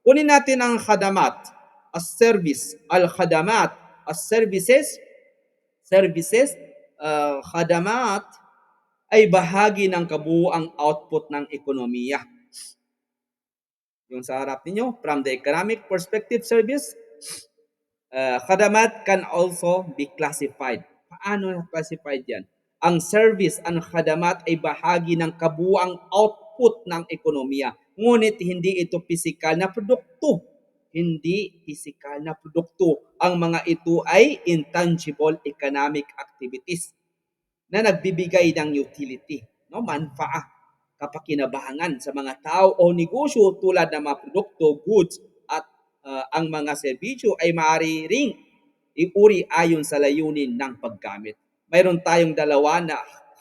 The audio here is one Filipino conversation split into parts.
Kunin natin ang khadamat, as-service, al-khadamat, as-services, services, khadamat ay bahagi ng kabuuang output ng ekonomiya. Yung sa harap ninyo, from the economic perspective service, khadamat can also be classified. Paano na-classified yan? Ang service, ang khadamat ay bahagi ng kabuuang output ng ekonomiya. Ngunit hindi ito pisikal na produkto. Hindi pisikal na produkto. Ang mga ito ay intangible economic activities na nagbibigay ng utility, no, manfaat, kapakinabangan sa mga tao o negosyo tulad ng mga produkto, goods at ang mga serbisyo ay maaari ring iuri ayon sa layunin ng paggamit. Mayroon tayong dalawa na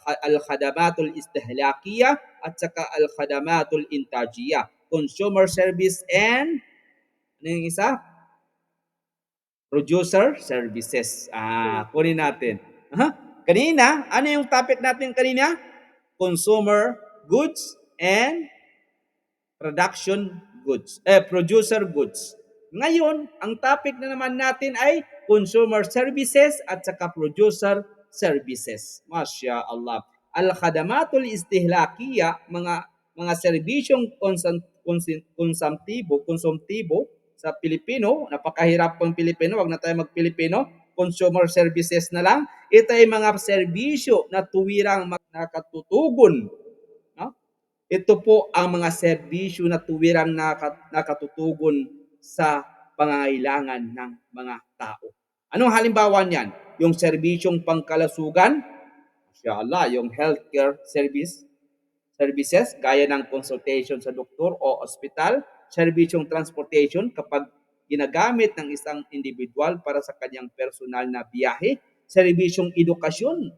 al-khadamatul istihlakiya at saka al-khadamatul intajiya. Consumer service and ano yung isa? Producer services. Kunin natin. Kanina, ano yung topic natin kanina? Consumer goods and producer goods. Ngayon, ang topic na naman natin ay consumer services at saka producer services. Masya Allah. Al-khadamatul istihlakiya, mga serbisyong konsumtibo sa Pilipino, napakahirap pang Pilipino, wag na tayo mag-Pilipino, consumer services na lang. Ito ay mga serbisyo na tuwirang nakatutugon, no? Ito po ang mga serbisyo na tuwirang nakatutugon sa pangangailangan ng mga tao. Anong halimbawa niyan? Yung serbisyong pangkalusugan, inshallah, yung healthcare services, gaya ng consultation sa doktor o ospital, serbisyong transportation kapag ginagamit ng isang individual para sa kanyang personal na biyahe, serbisyong edukasyon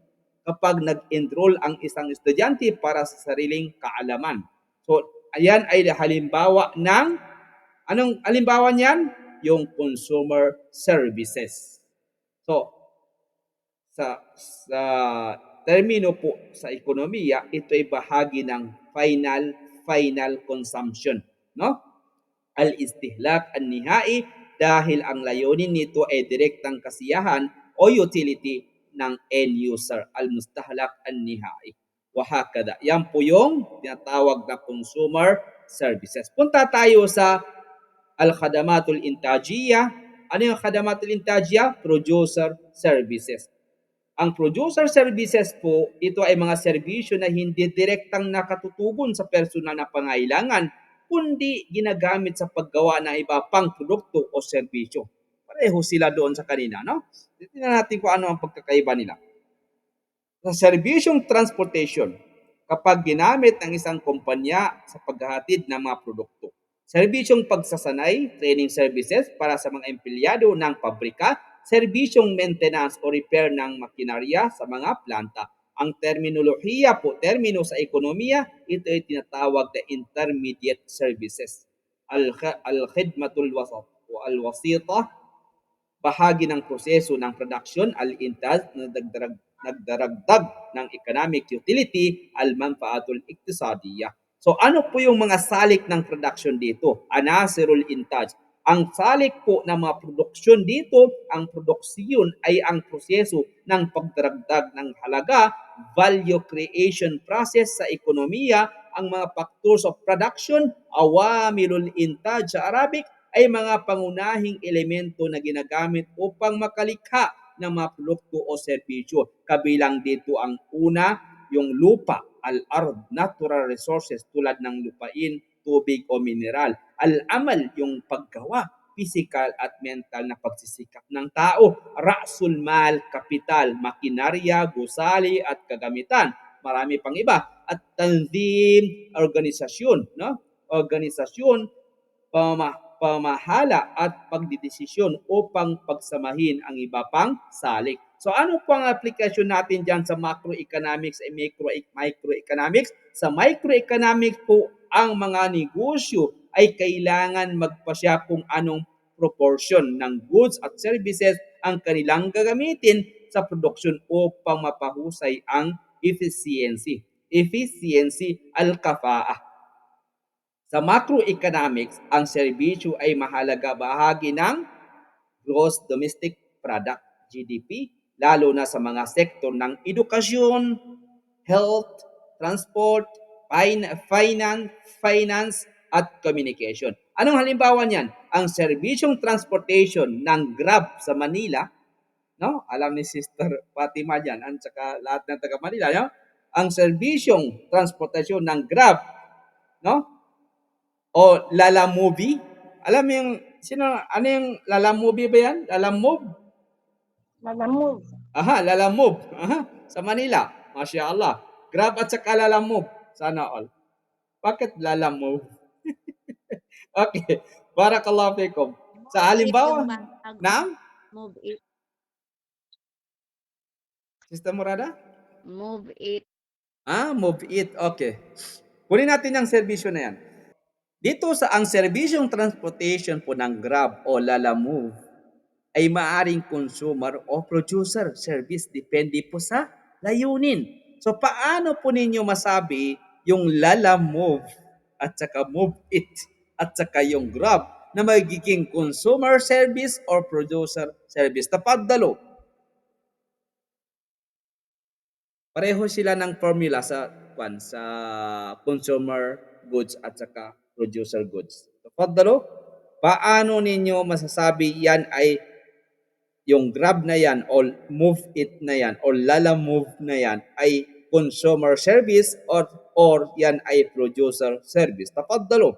kapag nag-enroll ang isang estudyante para sa sariling kaalaman. So, ayan ay halimbawa ng, anong halimbawa niyan? Yung consumer services. So, sa termino po sa ekonomiya, ito ay bahagi ng final consumption, no? Al-istihlak an-nihai, dahil ang layunin nito ay direktang kasiyahan o utility ng end user, al-mustahlak an-nihai. Wahakada. Yan po yung tinatawag na consumer services. Punta tayo sa al-khadamatul intajiya. Ano yung khadamatul intajiya? Producer services. Ang producer services po, ito ay mga serbisyo na hindi direktang nakatutugon sa personal na pangailangan, kundi ginagamit sa paggawa ng iba pang produkto o serbisyo. Pareho sila doon sa kanina, no? Tingnan natin kung ano ang pagkakaiba nila. Sa serbisyong transportation, kapag ginamit ng isang kumpanya sa paghahatid ng mga produkto. Serbisyong pagsasanay, training services para sa mga empleyado ng pabrika, serbisyong maintenance o repair ng makinarya sa mga planta. Ang terminolohiya po, termino sa ekonomiya, ito ay tinatawag na intermediate services. Al-khidmatul wasat o al-wasita, bahagi ng proseso ng production, al-intaj, na nagdaragdag ng economic utility, al-manfaatul iktisadiyya. So ano po yung mga salik ng production dito? Anasirul intaj. Ang salik po ng mga produksyon dito, ang produksyon ay ang proseso ng pagdaragdag ng halaga, value creation process sa ekonomiya. Ang mga factors of production, awamilul intaj sa Arabic, ay mga pangunahing elemento na ginagamit upang makalikha ng mga produkto o serbisyo. Kabilang dito ang una, yung lupa, al-ard, natural resources tulad ng lupain, tubig o mineral. Al-amal, yung paggawa, physical at mental na pagsisikap ng tao. Ra'sul mal, kapital, makinarya, gusali at kagamitan. Marami pang iba. At tanzim, organisasyon, no? Organisasyon, pamahala at pagdidesisyon upang pagsamahin ang iba pang salik. So ano po ang aplikasyon natin dyan sa macroeconomics at microeconomics? Sa microeconomics po, ang mga negosyo ay kailangan magpasya kung anong proportion ng goods at services ang kanilang gagamitin sa produksyon upang mapahusay ang efficiency. Efficiency, al-kafaah. Sa macroeconomics, ang serbisyo ay mahalaga bahagi ng gross domestic product GDP, lalo na sa mga sektor ng edukasyon, health, transport, finance at communication. Anong halimbawa niyan? Ang serbisyong transportation ng Grab sa Manila, no? Alam ni Sister Fatima diyan, at saka lahat ng taga Manila, no? Ang serbisyong transportasyon ng Grab, no? O Lala Movie. Alam mo yung ano yung Lala Movie ba yan? Lala Move? Lalamove. Aha, Lala Move. Aha, sa Manila. Masya Allah. Grab at saka Lala Move. Sana all. Bakit Lala Move? Okay. Barakallahu fikum. Sa halimbawa, naam? Move it. Sister Murada? Move it. Move it. Okay. Kunin natin yung serbisyo na yan. Dito sa ang serbisyong transportation po ng Grab o Lala Move ay maaring consumer o producer service depende po sa layunin. So paano po ninyo masabi yung Lala Move at saka Move It at saka yung Grab na magiging consumer service or producer service? Tapadalo. Pareho sila ng formula sa consumer goods at saka producer goods. Tapadalo. Paano ninyo masasabi yan ay yung Grab na yan o Move It na yan o Lala Move na yan ay consumer service or yan ay producer service? Tapadalo.